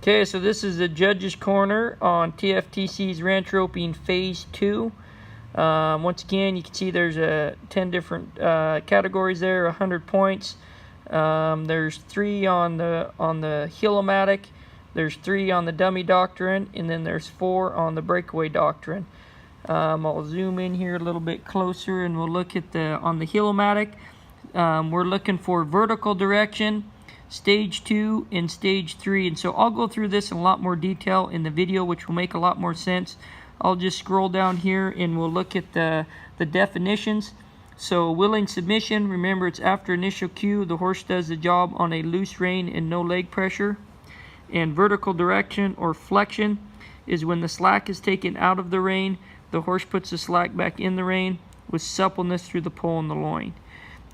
Okay, so this is the judge's corner on TFTC's ranch roping phase 2. Once again, you can see there's 10 different categories there, 100 points. There's 3 on the Helomatic, there's 3 on the dummy doctrine, and then there's 4 on the breakaway doctrine. I'll zoom in here a little bit closer, and we'll look at on the Helomatic. We're looking for vertical direction, stage 2 and stage 3, and so I'll go through this in a lot more detail in the video, which will make a lot more sense. I'll just scroll down here and we'll look at the definitions. So willing submission, remember it's after initial cue, the horse does the job on a loose rein and no leg pressure. And vertical direction or flexion is when the slack is taken out of the rein, the horse puts the slack back in the rein with suppleness through the pole and the loin.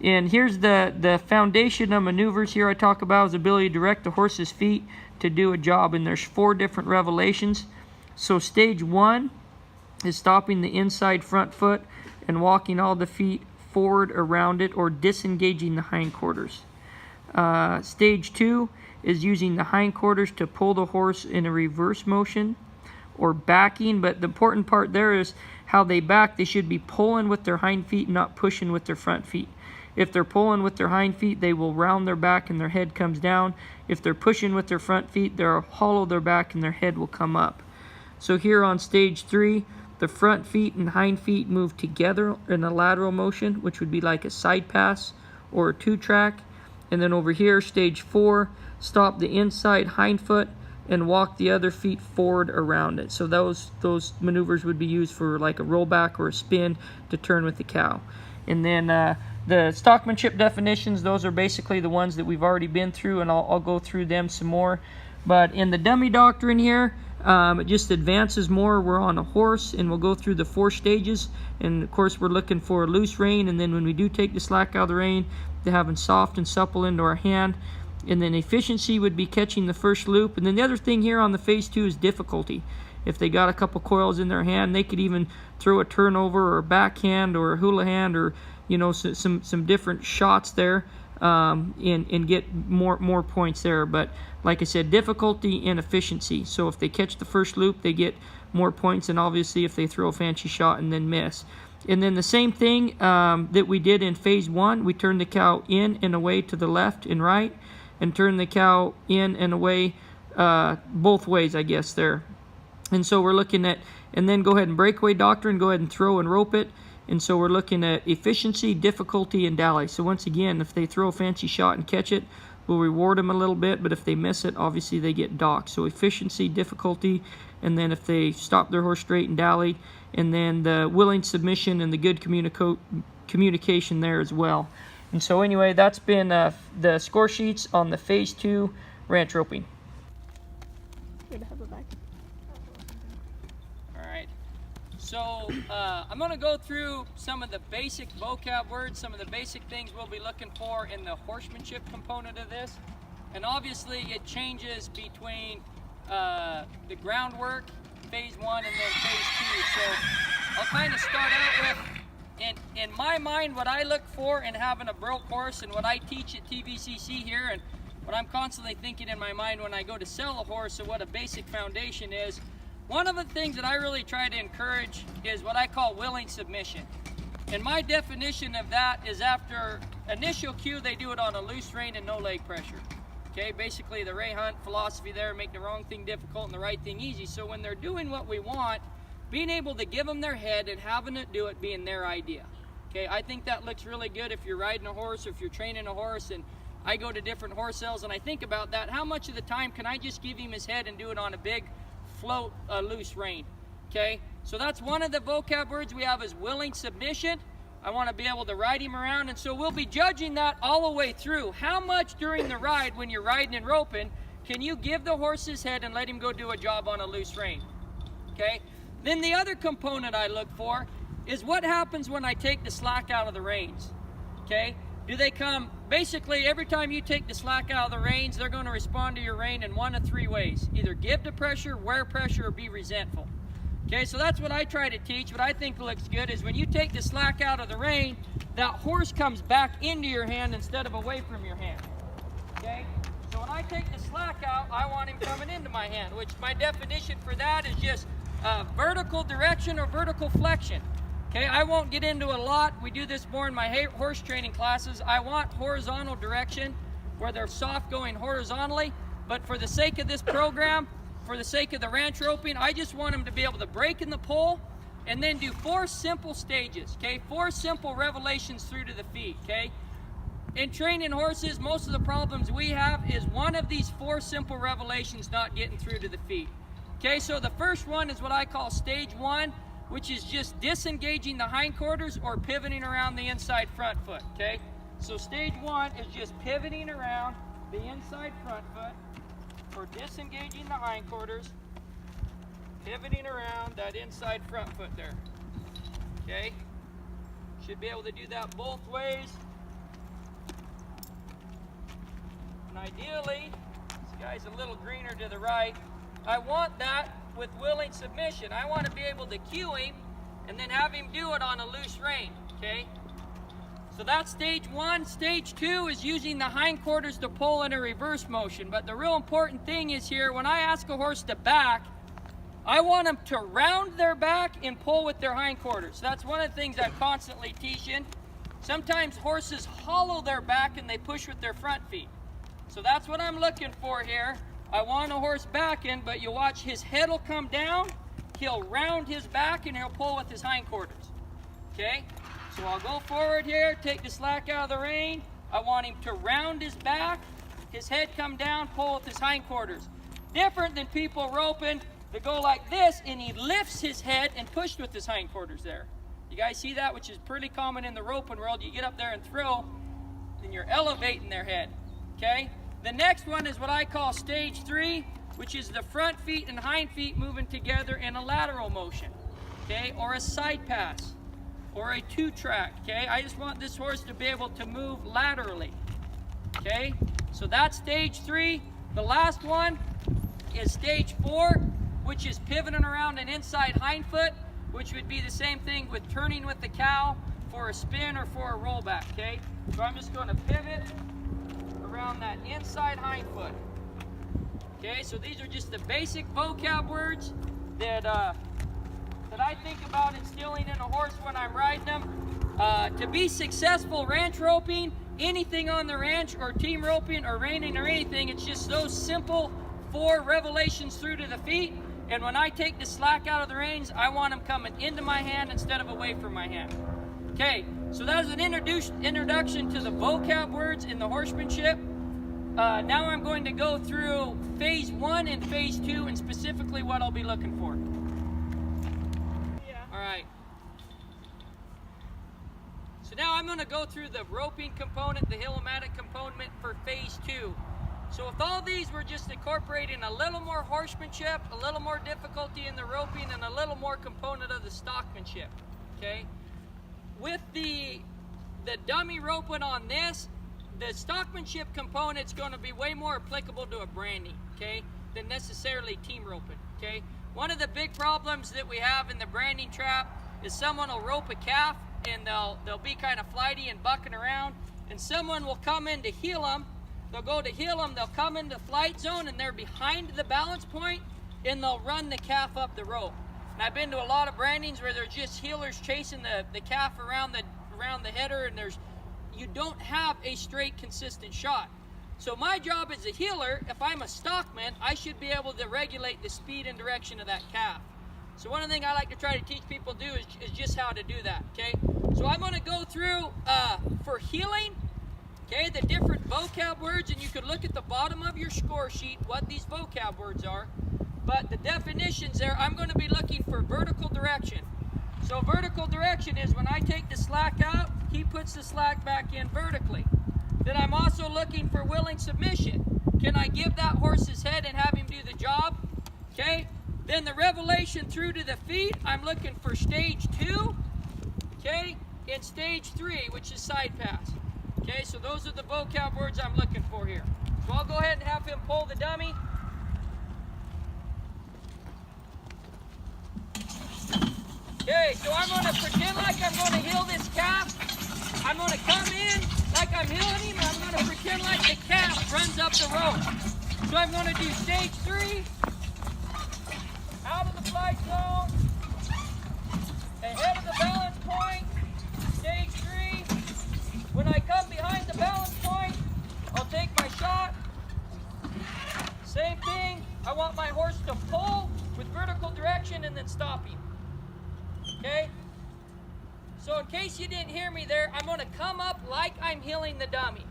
And here's the foundation of maneuvers here I talk about is ability to direct the horse's feet to do a job. And there's 4 different revelations. So stage 1 is stopping the inside front foot and walking all the feet forward around it or disengaging the hindquarters. Stage 2 is using the hindquarters to pull the horse in a reverse motion or backing. But the important part there is how they back. They should be pulling with their hind feet, not pushing with their front feet. If they're pulling with their hind feet, they will round their back and their head comes down. If they're pushing with their front feet, they'll hollow their back and their head will come up. So here on stage 3, the front feet and hind feet move together in a lateral motion, which would be like a side pass or a 2-track. And then over here, stage 4, stop the inside hind foot and walk the other feet forward around it. So those maneuvers would be used for like a rollback or a spin to turn with the cow. And then the stockmanship definitions, those are basically the ones that we've already been through, and I'll go through them some more. But in the dummy doctrine here, it just advances more. We're on a horse, and we'll go through the 4 stages. And of course, we're looking for a loose rein, and then when we do take the slack out of the rein, to having soft and supple into our hand. And then efficiency would be catching the first loop. And then the other thing here on the phase 2 is difficulty. If they got a couple coils in their hand, they could even throw a turnover or a backhand or a hula hand or some different shots there and get more points there. But like I said, difficulty and efficiency. So if they catch the first loop, they get more points, and obviously if they throw a fancy shot and then miss. And then the same thing that we did in phase 1, we turned the cow in and away to the left and right, and turn the cow in and away both ways, I guess, there. And so we're looking at, and then go ahead and breakaway doctrine, go ahead and throw and rope it. And so we're looking at efficiency, difficulty, and dally. So once again, if they throw a fancy shot and catch it, we'll reward them a little bit, but if they miss it, obviously they get docked. So efficiency, difficulty, and then if they stop their horse straight and dally, and then the willing submission and the good communication there as well. And so anyway, that's been the score sheets on the phase 2 ranch roping. Good to have it back. All right. So I'm going to go through some of the basic vocab words, some of the basic things we'll be looking for in the horsemanship component of this. And obviously it changes between the groundwork, phase 1, and then phase 2. So I'll kind of start out with, in my mind, what I look for in having a broke horse and what I teach at TFTC here, and what I'm constantly thinking in my mind when I go to sell a horse and what a basic foundation is. One of the things that I really try to encourage is what I call willing submission. And my definition of that is after initial cue, they do it on a loose rein and no leg pressure. Okay, basically the Ray Hunt philosophy there, make the wrong thing difficult and the right thing easy. So when they're doing what we want, being able to give them their head and having it do it being their idea. Okay, I think that looks really good if you're riding a horse or if you're training a horse. And I go to different horse sales and I think about that. How much of the time can I just give him his head and do it on a big float, loose rein? Okay, so that's one of the vocab words we have is willing submission. I want to be able to ride him around, and so we'll be judging that all the way through. How much during the ride, when you're riding and roping, can you give the horse his head and let him go do a job on a loose rein? Okay, then the other component I look for is what happens when I take the slack out of the reins. Okay, do they come, basically every time you take the slack out of the reins, they're going to respond to your rein in 1 of 3 ways. Either give the pressure, wear pressure, or be resentful. Okay, so that's what I try to teach. What I think looks good is when you take the slack out of the rein, that horse comes back into your hand instead of away from your hand. Okay, so when I I take the slack out, I want him coming into my hand, which my definition for that is just vertical direction or vertical flexion. Okay, I won't get into a lot. We do this more in my horse training classes. I want horizontal direction where they're soft going horizontally, but for the sake of this program, for the sake of the ranch roping, I just want them to be able to break in the pole and then do 4 simple stages, okay? 4 simple revelations through to the feet, okay? In training horses, most of the problems we have is one of these 4 simple revelations not getting through to the feet. Okay, so the first one is what I call stage 1, which is just disengaging the hindquarters or pivoting around the inside front foot, okay? So stage 1 is just pivoting around the inside front foot or disengaging the hindquarters, pivoting around that inside front foot there, okay? Should be able to do that both ways. And ideally, this guy's a little greener to the right. I want that with willing submission. I want to be able to cue him and then have him do it on a loose rein, okay? So that's stage 1. Stage 2 is using the hindquarters to pull in a reverse motion. But the real important thing is here, when I ask a horse to back, I want them to round their back and pull with their hindquarters. That's one of the things I'm constantly teaching. Sometimes horses hollow their back and they push with their front feet. So that's what I'm looking for here. I want a horse backing, but you watch his head will come down, he'll round his back, and he'll pull with his hindquarters. Okay? So I'll go forward here, take the slack out of the rein. I want him to round his back, his head come down, pull with his hindquarters. Different than people roping that go like this, and he lifts his head and pushes with his hindquarters there. You guys see that, which is pretty common in the roping world. You get up there and throw, and you're elevating their head. Okay? The next one is what I call stage 3, which is the front feet and hind feet moving together in a lateral motion, okay, or a side pass, or a 2-track, okay? I just want this horse to be able to move laterally, okay? So that's stage 3. The last one is stage 4, which is pivoting around an inside hind foot, which would be the same thing with turning with the cow for a spin or for a rollback, okay? So I'm just going to pivot around that inside hind foot. Okay, so these are just the basic vocab words that I think about instilling in a horse when I'm riding them. To be successful ranch roping, anything on the ranch or team roping or reining or anything, it's just those simple 4 revelations through to the feet. And when I take the slack out of the reins, I want them coming into my hand instead of away from my hand. Okay, so that is an introduction to the vocab words in the horsemanship. Now I'm going to go through phase 1 and phase 2 and specifically what I'll be looking for. Yeah. All right. So now I'm going to go through the roping component, the hillomatic component for phase 2. So if all these were just incorporating a little more horsemanship, a little more difficulty in the roping, and a little more component of the stockmanship, okay? With the dummy roping on this, the stockmanship component's going to be way more applicable to a branding, okay, than necessarily team roping, okay? One of the big problems that we have in the branding trap is someone will rope a calf and they'll be kind of flighty and bucking around, and someone will come in to heel them. They'll go to heel them, they'll come into flight zone, and they're behind the balance point, and they'll run the calf up the rope. And I've been to a lot of brandings where they're just heelers chasing the calf around the header, and you don't have a straight, consistent shot. So my job as a heeler, if I'm a stockman, I should be able to regulate the speed and direction of that calf. So one of the things I like to try to teach people to do is just how to do that, okay? So I'm going to go through, for heeling, okay, the different vocab words, and you can look at the bottom of your score sheet what these vocab words are. But the definitions there, I'm going to be looking for vertical direction. So vertical direction is when I take the slack out, he puts the slack back in vertically. Then I'm also looking for willing submission. Can I give that horse his head and have him do the job? Okay. Then the revelation through to the feet, I'm looking for stage 2, okay, and stage 3, which is side pass. Okay, so those are the vocab words I'm looking for here. So I'll go ahead and have him pull the dummy. Okay, so I'm going to pretend like I'm going to heel this calf. I'm going to come in like like I'm heeling him, and I'm going to pretend like the calf runs up the rope. So I'm going to do stage 3, out of the flight zone, ahead of the balance point, stage 3. When I come behind the balance point, I'll take my shot. Same thing, I want my horse to pull with vertical direction and then stop him. Okay? So in case you didn't hear me there, I'm going to come up like I'm heeling the dummy.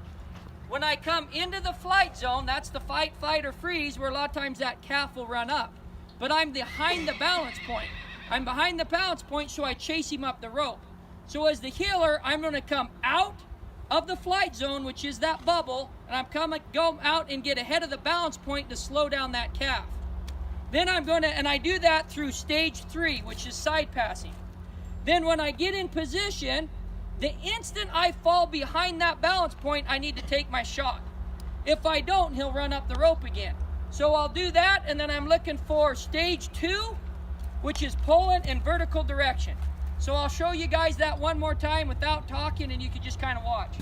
When I come into the flight zone, that's the fight, flight, or freeze, where a lot of times that calf will run up. But I'm behind the balance point. I'm behind the balance point, so I chase him up the rope. So as the heeler, I'm going to come out of the flight zone, which is that bubble, and I'm go out and get ahead of the balance point to slow down that calf. Then I'm going to, and I do that through stage 3, which is side passing. Then when I get in position, the instant I fall behind that balance point, I need to take my shot. If I don't, he'll run up the rope again. So I'll do that, and then I'm looking for stage 2, which is pulling in vertical direction. So I'll show you guys that one more time without talking, and you can just kind of watch.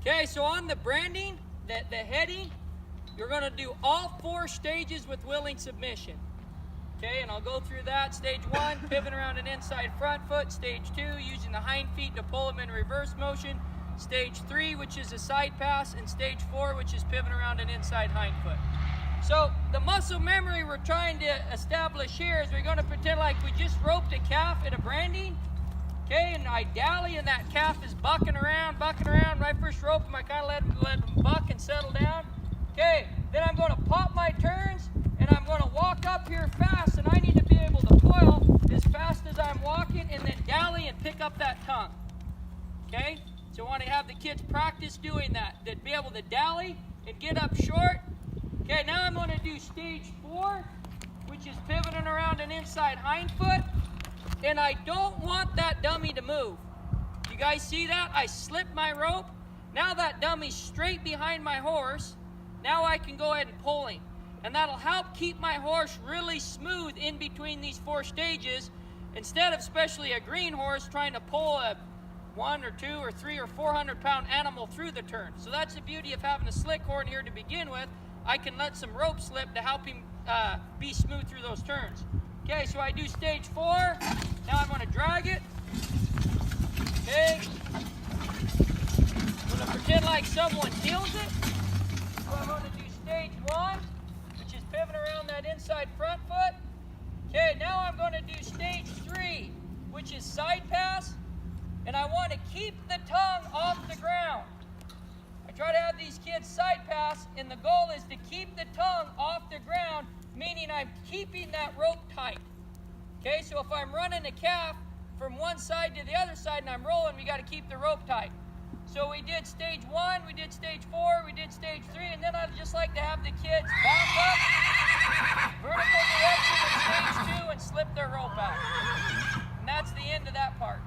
Okay, so on the branding, the heading, you're going to do all 4 stages with willing submission. Okay, and I'll go through that. Stage 1, pivot around an inside front foot. Stage 2, using the hind feet to pull them in reverse motion. Stage 3, which is a side pass, and stage 4, which is pivot around an inside hind foot. So the muscle memory we're trying to establish here is we're going to pretend like we just roped a calf at a branding. Okay, and I dally, and that calf is bucking around. When I first rope him, I kind of let him buck and settle down. Okay, then I'm going to pop my turns, and I'm going to walk up here fast, and I need to be able to coil as fast as I'm walking, and then dally and pick up that tongue. Okay, so I want to have the kids practice doing that. They'd be able to dally and get up short. Okay, now I'm going to do stage 4, which is pivoting around an inside hind foot. And I don't want that dummy to move. You guys see that? I slipped my rope. Now that dummy's straight behind my horse. Now I can go ahead and pull him. And that'll help keep my horse really smooth in between these 4 stages, instead of especially a green horse trying to pull a 1 or 2 or 3 or 400 pound animal through the turn. So that's the beauty of having a slick horn here to begin with. I can let some rope slip to help him be smooth through those turns. Okay, so I do stage 4. Now I'm going to drag it. Okay. I'm going to pretend like someone heels it. So I'm going to do stage 1, which is pivot around that inside front foot. Okay, now I'm going to do stage 3, which is side pass. And I want to keep the tongue off the ground. I try to have these kids side pass, and the goal is to keep the tongue off the ground, meaning I'm keeping that rope tight. Okay, so if I'm running a calf from one side to the other side and I'm rolling, we got to keep the rope tight. So we did stage 1, we did stage 4, we did stage 3, and then I'd just like to have the kids back up, vertical direction in stage 2, and slip their rope out. And that's the end of that part.